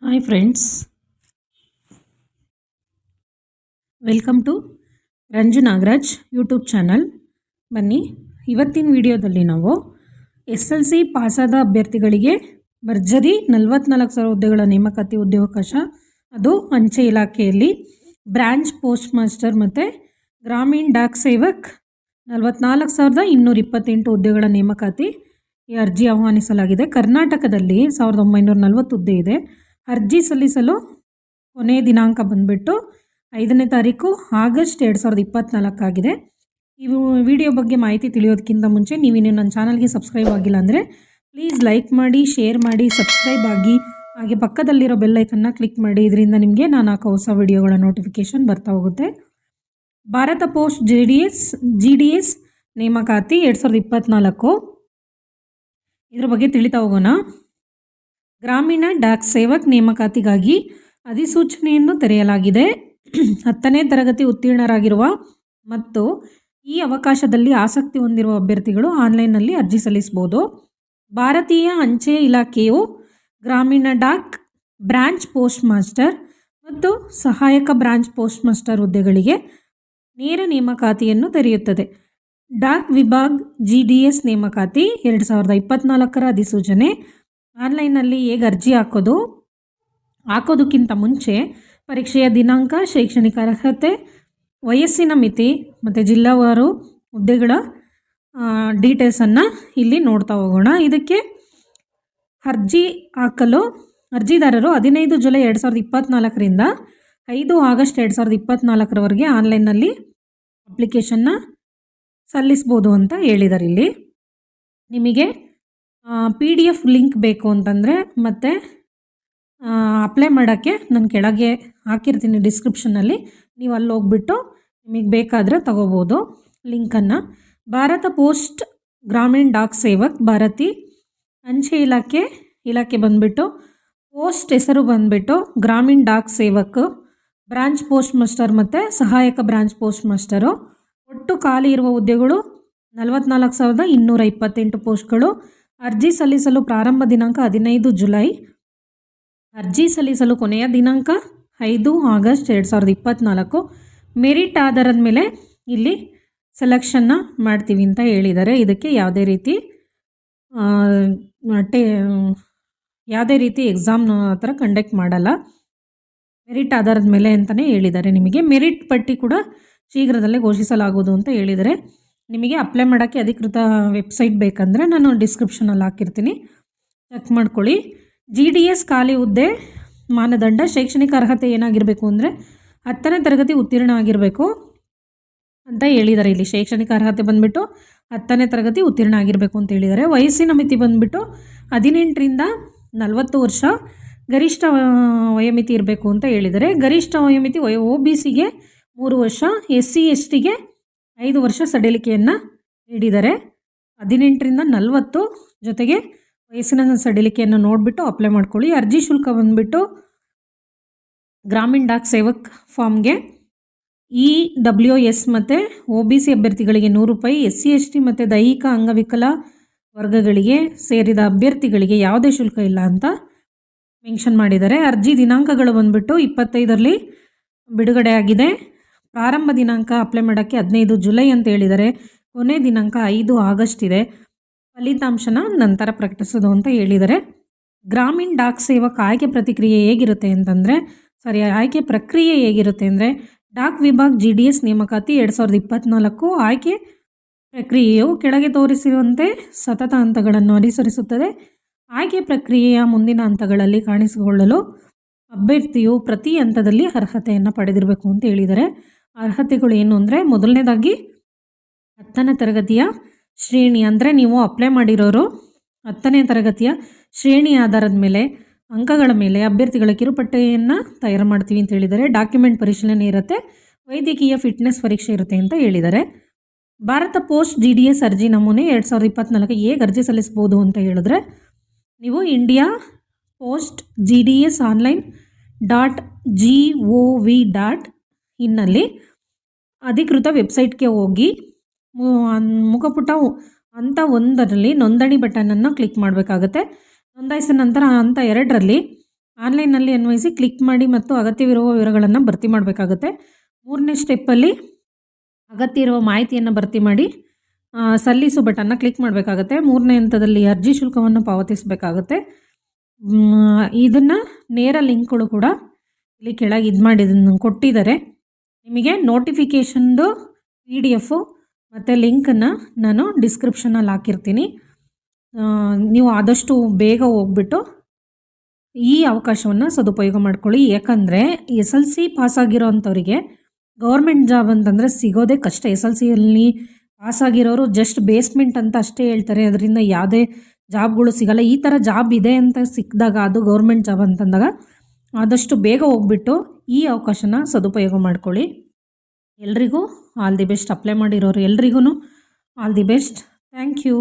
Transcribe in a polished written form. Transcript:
Hi friends, welcome to Ranju Nagaraj YouTube channel. ಬನ್ನಿ, ಇವತ್ತಿನ ವಿಡಿಯೋದಲ್ಲಿ ನಾವು SLC ಪಾಸಾದ ಅಭ್ಯರ್ಥಿಗಳಿಗೆ ಭರ್ಜರಿ 44,000 ಹುದ್ದೆಗಳ ನೇಮಕಾತಿ ಉದ್ಯೋಗಾವಕಾಶ, ಅದು ಅಂಚೆ ಇಲಾಖೆಯಲ್ಲಿ ಬ್ರಾಂಚ್ ಪೋಸ್ಟ್ ಮಾಸ್ಟರ್ ಮತ್ತು ಗ್ರಾಮೀಣ್ ಡಾಕ್ ಸೇವಕ್ 44,228 ಹುದ್ದೆಗಳ ನೇಮಕಾತಿ ಈ ಅರ್ಜಿ ಆಹ್ವಾನಿಸಲಾಗಿದೆ. ಕರ್ನಾಟಕದಲ್ಲಿ 1940 ಹುದ್ದೆ ಇದೆ. ಅರ್ಜಿ ಸಲ್ಲಿಸಲು ಕೊನೆಯ ದಿನಾಂಕ ಬಂದುಬಿಟ್ಟು 5ನೇ ತಾರೀಕು ಆಗಸ್ಟ್ 2024 ಆಗಿದೆ. ಈ ವಿಡಿಯೋ ಬಗ್ಗೆ ಮಾಹಿತಿ ತಿಳಿಯೋದಕ್ಕಿಂತ ಮುಂಚೆ ನೀವಿನ್ನು ನನ್ನ ಚಾನಲ್ಗೆ ಸಬ್ಸ್ಕ್ರೈಬ್ ಆಗಿಲ್ಲ ಅಂದರೆ ಪ್ಲೀಸ್ ಲೈಕ್ ಮಾಡಿ, ಶೇರ್ ಮಾಡಿ, ಸಬ್ಸ್ಕ್ರೈಬ್ ಆಗಿ, ಹಾಗೆ ಪಕ್ಕದಲ್ಲಿರೋ ಬೆಲ್ಲೈಕನ್ನ ಕ್ಲಿಕ್ ಮಾಡಿ. ಇದರಿಂದ ನಿಮಗೆ ನಾನು ಹಾಕೋ ಹೊಸ ವಿಡಿಯೋಗಳ ನೋಟಿಫಿಕೇಷನ್ ಬರ್ತಾ ಹೋಗುತ್ತೆ. ಭಾರತ ಪೋಸ್ಟ್ GDS ನೇಮಕಾತಿ 2024 ಇದರ ಬಗ್ಗೆ ತಿಳಿತಾ ಹೋಗೋಣ. ಗ್ರಾಮೀಣ ಡಾಕ್ ಸೇವಕ್ ನೇಮಕಾತಿಗಾಗಿ ಅಧಿಸೂಚನೆಯನ್ನು ತೆರೆಯಲಾಗಿದೆ. 10ನೇ ತರಗತಿ ಉತ್ತೀರ್ಣರಾಗಿರುವ ಮತ್ತು ಈ ಅವಕಾಶದಲ್ಲಿ ಆಸಕ್ತಿ ಹೊಂದಿರುವ ಅಭ್ಯರ್ಥಿಗಳು ಆನ್ಲೈನ್ನಲ್ಲಿ ಅರ್ಜಿ ಸಲ್ಲಿಸಬಹುದು. ಭಾರತೀಯ ಅಂಚೆ ಇಲಾಖೆಯು ಗ್ರಾಮೀಣ ಡಾಕ್ ಬ್ರಾಂಚ್ ಪೋಸ್ಟ್ ಮಾಸ್ಟರ್ ಮತ್ತು ಸಹಾಯಕ ಬ್ರಾಂಚ್ ಪೋಸ್ಟ್ ಮಾಸ್ಟರ್ ಹುದ್ದೆಗಳಿಗೆ ನೇರ ನೇಮಕಾತಿಯನ್ನು ತೆರೆಯುತ್ತದೆ. ಡಾಕ್ ವಿಭಾಗ್ GDS ನೇಮಕಾತಿ 2024 ಅಧಿಸೂಚನೆ. ಆನ್ಲೈನ್ನಲ್ಲಿ ಹೇಗೆ ಅರ್ಜಿ ಹಾಕೋದಕ್ಕಿಂತ ಮುಂಚೆ ಪರೀಕ್ಷೆಯ ದಿನಾಂಕ, ಶೈಕ್ಷಣಿಕ ಅರ್ಹತೆ, ವಯಸ್ಸಿನ ಮಿತಿ ಮತ್ತು ಜಿಲ್ಲಾವಾರು ಹುದ್ದೆಗಳ ಡೀಟೇಲ್ಸನ್ನು ಇಲ್ಲಿ ನೋಡ್ತಾ ಹೋಗೋಣ. ಇದಕ್ಕೆ ಅರ್ಜಿ ಹಾಕಲು ಅರ್ಜಿದಾರರು 15 ಜುಲೈ 2024ರಿಂದ 5 ಆಗಸ್ಟ್ 2024ರವರೆಗೆ ಆನ್ಲೈನ್ನಲ್ಲಿ ಅಪ್ಲಿಕೇಶನ್ನ ಸಲ್ಲಿಸ್ಬೋದು ಅಂತ ಹೇಳಿದ್ದಾರೆ. ಇಲ್ಲಿ ನಿಮಗೆ PDF ಲಿಂಕ್ ಬೇಕು ಅಂತಂದರೆ ಮತ್ತು ಅಪ್ಲೈ ಮಾಡೋಕ್ಕೆ ನಾನು ಕೆಳಗೆ ಹಾಕಿರ್ತೀನಿ ಡಿಸ್ಕ್ರಿಪ್ಷನ್ನಲ್ಲಿ, ನೀವು ಅಲ್ಲಿ ಹೋಗ್ಬಿಟ್ಟು ನಿಮಗೆ ಬೇಕಾದರೆ ತಗೋಬೋದು ಲಿಂಕನ್ನು. ಭಾರತ ಪೋಸ್ಟ್ ಗ್ರಾಮೀಣ್ ಡಾಕ್ ಸೇವಕ್, ಭಾರತಿ ಅಂಚೆ ಇಲಾಖೆ ಬಂದುಬಿಟ್ಟು ಪೋಸ್ಟ್ ಹೆಸರು ಬಂದುಬಿಟ್ಟು Gramin Dak Sevak, branch post master ಮತ್ತು ಸಹಾಯಕ ಬ್ರಾಂಚ್ ಪೋಸ್ಟ್ ಮಾಸ್ಟರು. ಒಟ್ಟು ಖಾಲಿ ಇರುವ ಹುದ್ದೆಗಳು 44,228 ಪೋಸ್ಟ್ಗಳು. ಅರ್ಜಿ ಸಲ್ಲಿಸಲು ಪ್ರಾರಂಭ ದಿನಾಂಕ 15 ಜುಲೈ, ಅರ್ಜಿ ಸಲ್ಲಿಸಲು ಕೊನೆಯ ದಿನಾಂಕ 5 ಆಗಸ್ಟ್ 2024. ಮೆರಿಟ್ ಆಧಾರದ ಮೇಲೆ ಇಲ್ಲಿ ಸೆಲೆಕ್ಷನ್ನ ಮಾಡ್ತೀವಿ ಅಂತ ಹೇಳಿದ್ದಾರೆ. ಇದಕ್ಕೆ ಯಾವುದೇ ರೀತಿ ಎಕ್ಸಾಮ್ ಆ ಥರ ಕಂಡಕ್ಟ್ ಮಾಡಲ್ಲ, ಮೆರಿಟ್ ಆಧಾರದ ಮೇಲೆ ಅಂತಲೇ ಹೇಳಿದ್ದಾರೆ. ನಿಮಗೆ ಮೆರಿಟ್ ಪಟ್ಟಿ ಕೂಡ ಶೀಘ್ರದಲ್ಲೇ ಘೋಷಿಸಲಾಗುವುದು ಅಂತ ಹೇಳಿದರೆ, ನಿಮಗೆ ಅಪ್ಲೈ ಮಾಡೋಕ್ಕೆ ಅಧಿಕೃತ ವೆಬ್ಸೈಟ್ ಬೇಕಂದರೆ ನಾನು ಡಿಸ್ಕ್ರಿಪ್ಷನಲ್ಲಿ ಹಾಕಿರ್ತೀನಿ, ಚೆಕ್ ಮಾಡ್ಕೊಳ್ಳಿ. GDS ಖಾಲಿ ಹುದ್ದೆ ಮಾನದಂಡ, ಶೈಕ್ಷಣಿಕ ಅರ್ಹತೆ ಏನಾಗಿರಬೇಕು ಅಂದರೆ 10ನೇ ತರಗತಿ ಉತ್ತೀರ್ಣ ಆಗಿರಬೇಕು ಅಂತ ಹೇಳಿದ್ದಾರೆ. ಇಲ್ಲಿ ಶೈಕ್ಷಣಿಕ ಅರ್ಹತೆ ಬಂದುಬಿಟ್ಟು 10ನೇ ತರಗತಿ ಉತ್ತೀರ್ಣ ಆಗಿರಬೇಕು ಅಂತ ಹೇಳಿದ್ದಾರೆ. ವಯಸ್ಸಿನ ಮಿತಿ ಬಂದುಬಿಟ್ಟು 18ರಿಂದ 40 ವರ್ಷ, ಗರಿಷ್ಠ ವಯೋಮಿತಿ ಇರಬೇಕು ಅಂತ ಹೇಳಿದ್ದಾರೆ. ಗರಿಷ್ಠ ವಯೋಮಿತಿ OBCಗೆ 3 ವರ್ಷ, SC STಗೆ 5 ವರ್ಷ ಸಡಿಲಿಕೆಯನ್ನು ನೀಡಿದ್ದಾರೆ. 18ರಿಂದ 40 ಜೊತೆಗೆ ವಯಸ್ಸಿನ ಸಡಿಲಿಕೆಯನ್ನು ನೋಡಿಬಿಟ್ಟು ಅಪ್ಲೈ ಮಾಡ್ಕೊಳ್ಳಿ. ಅರ್ಜಿ ಶುಲ್ಕ ಬಂದುಬಿಟ್ಟು ಗ್ರಾಮೀಣ್ ಡಾಕ್ ಸೇವಕ್ ಫಾರ್ಮ್ಗೆ EWS ಮತ್ತು OBC ಅಭ್ಯರ್ಥಿಗಳಿಗೆ 100 ರೂಪಾಯಿ, SC ST ಮತ್ತು ದೈಹಿಕ ಅಂಗವಿಕಲ ವರ್ಗಗಳಿಗೆ ಸೇರಿದ ಅಭ್ಯರ್ಥಿಗಳಿಗೆ ಯಾವುದೇ ಶುಲ್ಕ ಇಲ್ಲ ಅಂತ ಮೆನ್ಷನ್ ಮಾಡಿದ್ದಾರೆ. ಅರ್ಜಿ ದಿನಾಂಕಗಳು ಬಂದುಬಿಟ್ಟು 25ರಲ್ಲಿ ಬಿಡುಗಡೆ ಆಗಿದೆ. ಪ್ರಾರಂಭ ದಿನಾಂಕ ಅಪ್ಲೈ ಮಾಡೋಕ್ಕೆ 15 ಜುಲೈ ಅಂತ ಹೇಳಿದ್ದಾರೆ. ಕೊನೆ ದಿನಾಂಕ 5 ಆಗಸ್ಟ್ ಇದೆ. ಫಲಿತಾಂಶನ ನಂತರ ಪ್ರಕಟಿಸೋದು ಅಂತ ಹೇಳಿದ್ದಾರೆ. ಗ್ರಾಮೀಣ್ ಡಾಕ್ ಸೇವಕ್ ಆಯ್ಕೆ ಪ್ರಕ್ರಿಯೆ ಹೇಗಿರುತ್ತೆ ಅಂದರೆ ಡಾಕ್ ವಿಭಾಗ್ GDS ನೇಮಕಾತಿ 2024 ಆಯ್ಕೆ ಪ್ರಕ್ರಿಯೆಯು ಕೆಳಗೆ ತೋರಿಸಿರುವಂತೆ ಸತತ ಹಂತಗಳನ್ನು ಅನುಸರಿಸುತ್ತದೆ. ಆಯ್ಕೆ ಪ್ರಕ್ರಿಯೆಯ ಮುಂದಿನ ಹಂತಗಳಲ್ಲಿ ಕಾಣಿಸಿಕೊಳ್ಳಲು ಅಭ್ಯರ್ಥಿಯು ಪ್ರತಿ ಹಂತದಲ್ಲಿ ಅರ್ಹತೆಯನ್ನು ಪಡೆದಿರಬೇಕು ಅಂತ ಹೇಳಿದ್ದಾರೆ. ಅರ್ಹತೆಗಳು ಏನು ಅಂದರೆ, ಮೊದಲನೇದಾಗಿ 10ನೇ ತರಗತಿಯ ಶ್ರೇಣಿ, ಅಂದರೆ ನೀವು ಅಪ್ಲೈ ಮಾಡಿರೋರು 10ನೇ ತರಗತಿಯ ಶ್ರೇಣಿ ಆಧಾರದ ಮೇಲೆ, ಅಂಕಗಳ ಮೇಲೆ ಅಭ್ಯರ್ಥಿಗಳ ಕಿರುಪಟ್ಟಿಯನ್ನು ತಯಾರು ಮಾಡ್ತೀವಿ ಅಂತ ಹೇಳಿದ್ದಾರೆ. ಡಾಕ್ಯುಮೆಂಟ್ ಪರಿಶೀಲನೆ ಇರುತ್ತೆ, ವೈದ್ಯಕೀಯ ಫಿಟ್ನೆಸ್ ಪರೀಕ್ಷೆ ಇರುತ್ತೆ ಅಂತ ಹೇಳಿದ್ದಾರೆ. ಭಾರತ ಪೋಸ್ಟ್ GDS ಅರ್ಜಿ ನಮೂನೆ 2024 ಹೇಗೆ ಅರ್ಜಿ ಸಲ್ಲಿಸ್ಬೋದು ಅಂತ ಹೇಳಿದ್ರೆ, ನೀವು ಇಂಡಿಯಾ ಪೋಸ್ಟ್ GDS online.gov.in ಅಧಿಕೃತ ವೆಬ್ಸೈಟ್ಗೆ ಹೋಗಿ ಮುಖಪುಟ ಹಂತ 1ರಲ್ಲಿ ನೋಂದಣಿ ಬಟನನ್ನು ಕ್ಲಿಕ್ ಮಾಡಬೇಕಾಗುತ್ತೆ. ನೋಂದಾಯಿಸಿದ ನಂತರ ಹಂತ 2ರಲ್ಲಿ ಆನ್ಲೈನಲ್ಲಿ ಅನ್ವಯಿಸಿ ಕ್ಲಿಕ್ ಮಾಡಿ ಮತ್ತು ಅಗತ್ಯವಿರುವ ವಿವರಗಳನ್ನು ಭರ್ತಿ ಮಾಡಬೇಕಾಗುತ್ತೆ. 3ನೇ ಸ್ಟೆಪ್ಪಲ್ಲಿ ಅಗತ್ಯ ಇರುವ ಮಾಹಿತಿಯನ್ನು ಭರ್ತಿ ಮಾಡಿ ಸಲ್ಲಿಸು ಬಟನ್ನ ಕ್ಲಿಕ್ ಮಾಡಬೇಕಾಗುತ್ತೆ. 3ನೇ ಹಂತದಲ್ಲಿ ಅರ್ಜಿ ಶುಲ್ಕವನ್ನು ಪಾವತಿಸಬೇಕಾಗುತ್ತೆ. ಇದನ್ನು ನೇರ ಲಿಂಕ್ಗಳು ಕೂಡ ಇಲ್ಲಿ ಕೆಳಗೆ ಕೊಟ್ಟಿದ್ದಾರೆ. ನಿಮಗೆ ನೋಟಿಫಿಕೇಷನ್ದು PDF ಮತ್ತು ಲಿಂಕನ್ನು ನಾನು ಡಿಸ್ಕ್ರಿಪ್ಷನಲ್ಲಿ ಹಾಕಿರ್ತೀನಿ. ನೀವು ಆದಷ್ಟು ಬೇಗ ಹೋಗ್ಬಿಟ್ಟು ಈ ಅವಕಾಶವನ್ನು ಸದುಪಯೋಗ ಮಾಡ್ಕೊಳ್ಳಿ. ಯಾಕಂದರೆ SLC ಪಾಸಾಗಿರೋ ಅಂಥವರಿಗೆ ಗೌರ್ಮೆಂಟ್ ಜಾಬ್ ಅಂತಂದರೆ ಸಿಗೋದೇ ಕಷ್ಟ. SLCಯಲ್ಲಿ ಪಾಸಾಗಿರೋರು ಜಸ್ಟ್ ಬೇಸ್ಮೆಂಟ್ ಅಂತ ಅಷ್ಟೇ ಹೇಳ್ತಾರೆ, ಅದರಿಂದ ಯಾವುದೇ ಜಾಬ್ಗಳು ಸಿಗಲ್ಲ. ಈ ಥರ ಜಾಬ್ ಇದೆ ಅಂತ ಸಿಕ್ಕಿದಾಗ, ಅದು ಗೌರ್ಮೆಂಟ್ ಜಾಬ್ ಅಂತಂದಾಗ ಆದಷ್ಟು ಬೇಗ ಹೋಗ್ಬಿಟ್ಟು ಈ ಅವಕಾಶನ ಸದುಪಯೋಗ ಮಾಡ್ಕೊಳ್ಳಿ. ಎಲ್ರಿಗೂ ಆಲ್ ದಿ ಬೆಸ್ಟ್. ಅಪ್ಲೈ ಮಾಡಿರೋರು ಎಲ್ರಿಗೂ all the best. Thank you.